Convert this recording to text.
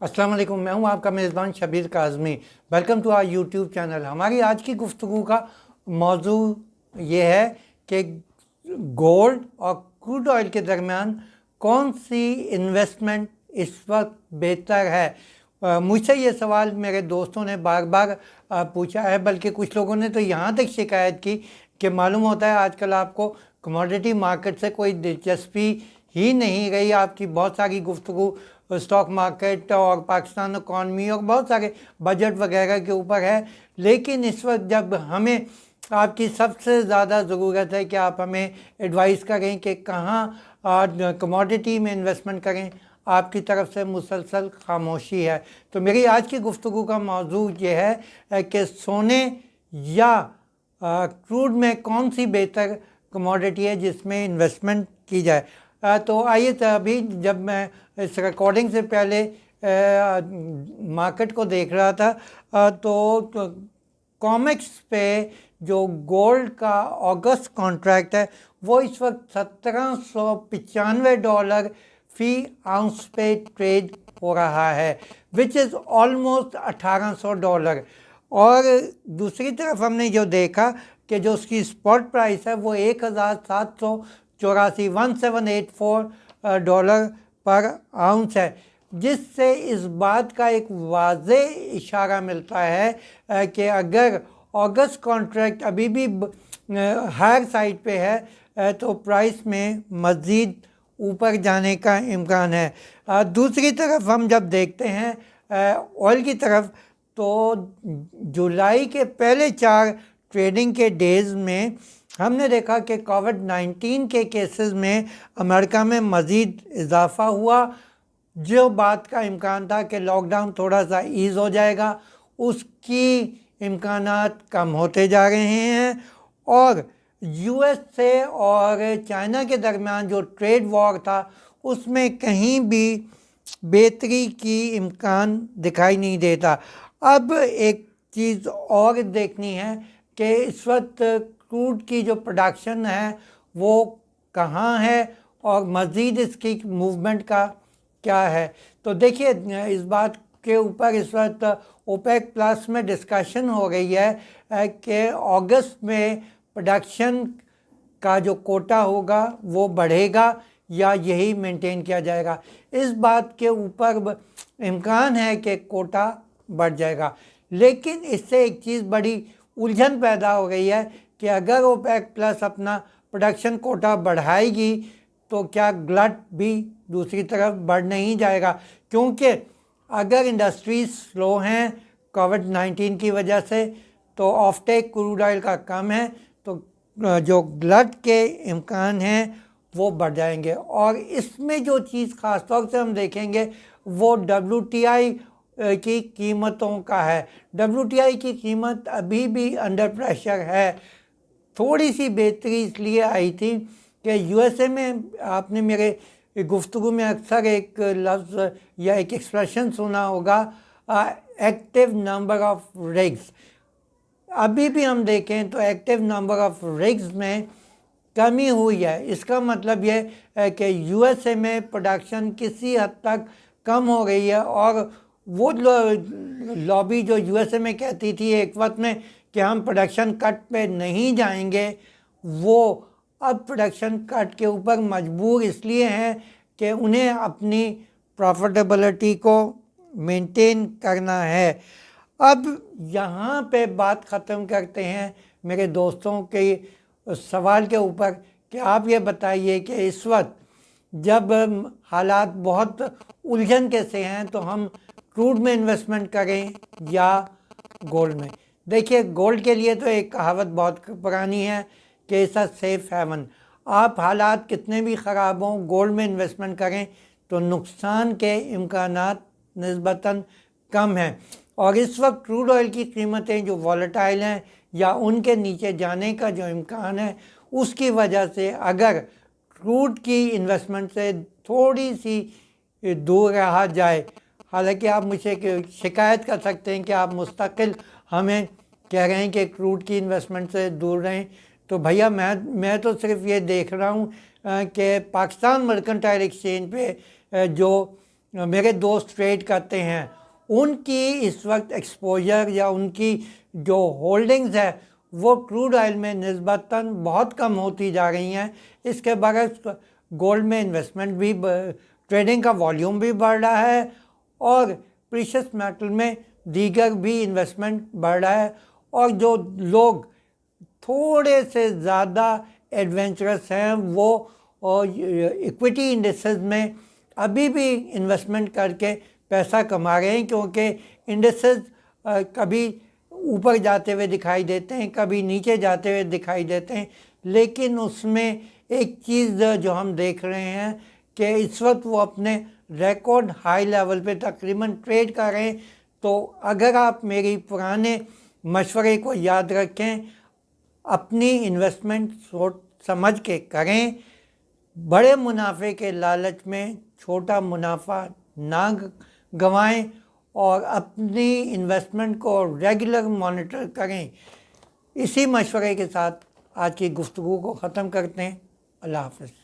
अस्सलाम वालेकुम, मैं हूं आपका मेज़बान Shabbir Kazmi. Welcome to our YouTube channel. हमारी आज की गुफ्तगू का मौजू ये है कि गोल्ड और क्रूड ऑयल के दरमियान कौन सी इन्वेस्टमेंट इस वक्त बेहतर है। मुझसे ये सवाल मेरे दोस्तों ने बार बार पूछा है, बल्कि कुछ लोगों ने तो यहाँ तक शिकायत की कि मालूम होता है आजकल आपको कमोडिटी मार्केट से कोई दिलचस्पी ही नहीं रही। आपकी बहुत सारी गुफ्तगू स्टॉक मार्केट और पाकिस्तान इकॉनमी और बहुत सारे बजट वगैरह के ऊपर है, लेकिन इस वक्त जब हमें आपकी सबसे ज़्यादा ज़रूरत है कि आप हमें एडवाइस करें कि कहाँ कमोडिटी में इन्वेस्टमेंट करें, आपकी तरफ से मुसलसल खामोशी है। तो मेरी आज की गुफ्तगू का मौजू ये है कि सोने या क्रूड में कौन सी बेहतर कमोडिटी है जिसमें इन्वेस्टमेंट की जाए। तो आइए, अभी जब मैं इस रिकॉर्डिंग से पहले मार्केट को देख रहा था तो कॉमेक्स पे जो गोल्ड का अगस्त कॉन्ट्रैक्ट है वो इस वक्त $1795 फी आउंस पे ट्रेड हो रहा है, विच इज़ ऑलमोस्ट $1800। और दूसरी तरफ हमने जो देखा कि जो उसकी स्पॉट प्राइस है वो 1784 $1784 पर आउंस है, जिससे इस बात का एक वाज़े इशारा मिलता है कि अगर अगस्त कॉन्ट्रैक्ट अभी भी हायर साइड पे है तो प्राइस में मज़ीद ऊपर जाने का इम्कान है। दूसरी तरफ हम जब देखते हैं ऑयल की तरफ, तो जुलाई के पहले 4 ट्रेडिंग के डेज़ में हमने देखा कि कोविड-19 के केसेस में अमेरिका में मज़ीद इजाफ़ा हुआ। जो बात का इम्कान था कि लॉकडाउन थोड़ा सा ईज़ हो जाएगा, उसकी इम्कानात कम होते जा रहे हैं। और यूएस से और चाइना के दरमियान जो ट्रेड वॉर था उसमें कहीं भी बेहतरी की इम्कान दिखाई नहीं देता। अब एक चीज़ और देखनी है कि इस वक्त क्रूड की जो प्रोडक्शन है वो कहाँ है और मज़ीद इसकी मूवमेंट का क्या है। तो देखिए, इस बात के ऊपर इस वक्त ओपेक प्लस में डिस्कशन हो रही है कि अगस्त में प्रोडक्शन का जो कोटा होगा वो बढ़ेगा या यही मेंटेन किया जाएगा। इस बात के ऊपर इम्कान है कि कोटा बढ़ जाएगा, लेकिन इससे एक चीज़ बड़ी उलझन पैदा हो गई है कि अगर ओपेक प्लस अपना प्रोडक्शन कोटा बढ़ाएगी तो क्या ग्लट भी दूसरी तरफ बढ़ नहीं जाएगा, क्योंकि अगर इंडस्ट्रीज स्लो हैं कोविड-19 की वजह से तो ऑफटेक क्रूड ऑयल का कम है, तो जो ग्लट के इम्कान हैं वो बढ़ जाएंगे। और इसमें जो चीज़ ख़ास तौर से हम देखेंगे वो WTI की कीमतों का है। WTI की कीमत अभी भी अंडर प्रेशर है। थोड़ी सी बेहतरी इसलिए आई थी कि यूएसए में आपने मेरे गुफ्तगू में अक्सर एक लफ्ज़ या एक एक्सप्रेशन सुना होगा, एक्टिव नंबर ऑफ रिग्स। अभी भी हम देखें तो एक्टिव नंबर ऑफ रिग्स में कमी हुई है। इसका मतलब ये है कि यूएसए में प्रोडक्शन किसी हद तक कम हो गई है। और वो लॉबी जो यूएसए में कहती थी एक वक्त में कि हम प्रोडक्शन कट पे नहीं जाएंगे, वो अब प्रोडक्शन कट के ऊपर मजबूर इसलिए हैं कि उन्हें अपनी प्रॉफिटेबिलिटी को मेंटेन करना है। अब यहाँ पे बात ख़त्म करते हैं मेरे दोस्तों के सवाल के ऊपर कि आप ये बताइए कि इस वक्त जब हालात बहुत उलझन के से हैं तो हम क्रूड में इन्वेस्टमेंट करें या गोल्ड में। देखिए, गोल्ड के लिए तो एक कहावत बहुत पुरानी है कि इट्स सेफ हेवन। आप हालात कितने भी ख़राब हों, गोल्ड में इन्वेस्टमेंट करें तो नुकसान के इम्कानात निस्बतन कम हैं। और इस वक्त क्रूड ऑयल की कीमतें जो वॉलेटाइल हैं या उनके नीचे जाने का जो इम्कान है, उसकी वजह से अगर क्रूड की इन्वेस्टमेंट से थोड़ी सी दूर रहा जाए, हालांकि आप मुझसे शिकायत कर सकते हैं कि आप मुस्तकिल हमें कह रहे हैं कि क्रूड की इन्वेस्टमेंट से दूर रहें, तो भैया मैं तो सिर्फ ये देख रहा हूँ कि पाकिस्तान मर्केंटाइल एक्सचेंज पे जो میرے دوست ٹریڈ کرتے ہیں ان کی اس وقت ایکسپوجر یا ان کی جو ہولڈنگز ہے وہ کروڈ آئل میں نسبتاً بہت کم ہوتی جا رہی ہیں. اس کے برعکس گولڈ میں انویسٹمنٹ بھی ٹریڈنگ کا والیوم بھی بڑھ رہا ہے اور پریشس میٹل میں دیگر بھی انویسٹمنٹ بڑھ رہا ہے. اور جو لوگ تھوڑے سے زیادہ ایڈونچرس ہیں وہ ایکویٹی انڈسز میں ابھی بھی انویسٹمنٹ کر کے پیسہ کما رہے ہیں کیونکہ انڈسز کبھی اوپر جاتے ہوئے دکھائی دیتے ہیں کبھی نیچے جاتے ہوئے دکھائی دیتے ہیں. لیکن اس میں ایک چیز جو ہم دیکھ رہے ہیں کہ اس وقت وہ اپنے ریکارڈ ہائی لیول پہ تقریباً ٹریڈ کر رہے ہیں. تو اگر آپ میری پرانے مشورے کو یاد رکھیں, اپنی انویسٹمنٹ سوچ سمجھ کے کریں, بڑے منافع کے لالچ میں چھوٹا منافع نہ گنوائیں اور اپنی انویسٹمنٹ کو ریگولر مانیٹر کریں. اسی مشورے کے ساتھ آج کی گفتگو کو ختم کرتے ہیں. اللہ حافظ.